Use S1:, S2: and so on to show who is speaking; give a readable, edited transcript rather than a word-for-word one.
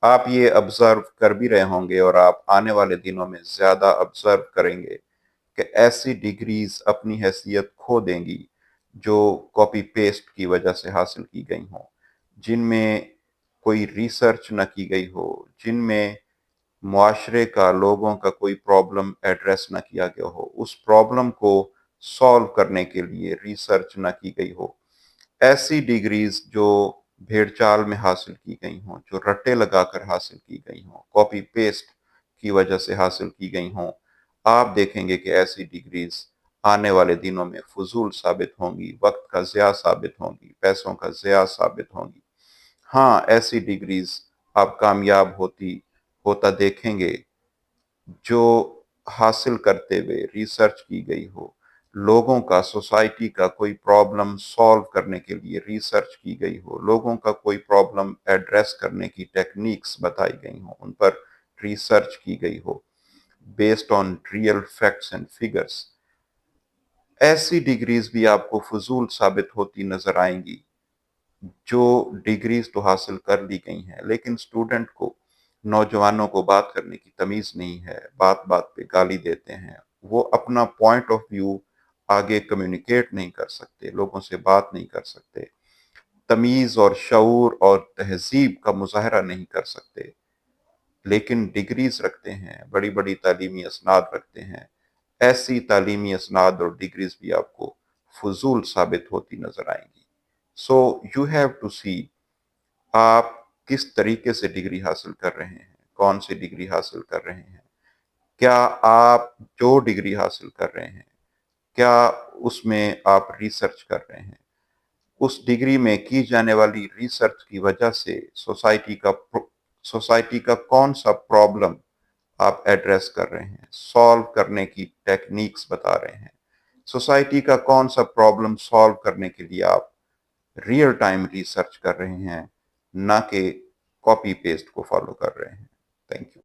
S1: آپ یہ آبزرو کر بھی رہے ہوں گے اور آپ آنے والے دنوں میں زیادہ آبزرو کریں گے کہ ایسی ڈگریز اپنی حیثیت کھو دیں گی جو کاپی پیسٹ کی وجہ سے حاصل کی گئی ہوں، جن میں کوئی ریسرچ نہ کی گئی ہو، جن میں معاشرے کا، لوگوں کا کوئی پرابلم ایڈریس نہ کیا گیا ہو، اس پرابلم کو سالو کرنے کے لیے ریسرچ نہ کی گئی ہو۔ ایسی ڈگریز جو بھیڑ چال میں حاصل کی گئی ہوں، جو رٹے لگا کر حاصل کی گئی ہوں، کاپی پیسٹ کی وجہ سے حاصل کی گئی ہوں، آپ دیکھیں گے کہ ایسی ڈگریز آنے والے دنوں میں فضول ثابت ہوں گی، وقت کا ضیاع ثابت ہوں گی، پیسوں کا ضیاع ثابت ہوں گی۔ ہاں، ایسی ڈگریز آپ کامیاب ہوتا دیکھیں گے جو حاصل کرتے ہوئے ریسرچ کی گئی ہو، لوگوں کا، سوسائٹی کا کوئی پرابلم سالو کرنے کے لیے ریسرچ کی گئی ہو، لوگوں کا کوئی پرابلم ایڈریس کرنے کی ٹیکنیکس بتائی گئی ہوں، ان پر ریسرچ کی گئی ہو based on real facts and figures. ایسی ڈگریز بھی آپ کو فضول ثابت ہوتی نظر آئیں گی۔ جو ڈگریز تو حاصل کر لی گئی ہیں، لیکن اسٹوڈنٹ کو، نوجوانوں کو بات کرنے کی تمیز نہیں ہے، بات بات پہ گالی دیتے ہیں، وہ اپنا پوائنٹ آف ویو آگے کمیونیکیٹ نہیں کر سکتے، لوگوں سے بات نہیں کر سکتے، تمیز اور شعور اور تہذیب کا مظاہرہ نہیں کر سکتے، لیکن ڈگریز رکھتے ہیں، بڑی بڑی تعلیمی اسناد رکھتے ہیں۔ ایسی تعلیمی اسناد اور ڈگریز بھی آپ کو فضول ثابت ہوتی نظر آئیں گی۔ سو یو ہیو ٹو سی آپ کس طریقے سے ڈگری حاصل کر رہے ہیں، کون سی ڈگری حاصل کر رہے ہیں، کیا آپ جو ڈگری حاصل کر رہے ہیں کیا اس میں آپ ریسرچ کر رہے ہیں، اس ڈگری میں کی جانے والی ریسرچ کی وجہ سے سوسائٹی کا کون سا پرابلم آپ ایڈریس کر رہے ہیں، سالو کرنے کی ٹیکنیکس بتا رہے ہیں، سوسائٹی کا کون سا پرابلم سالو کرنے کے لیے آپ ریئل ٹائم ریسرچ کر رہے ہیں، نہ کہ کاپی پیسٹ کو فالو کر رہے ہیں۔ Thank you.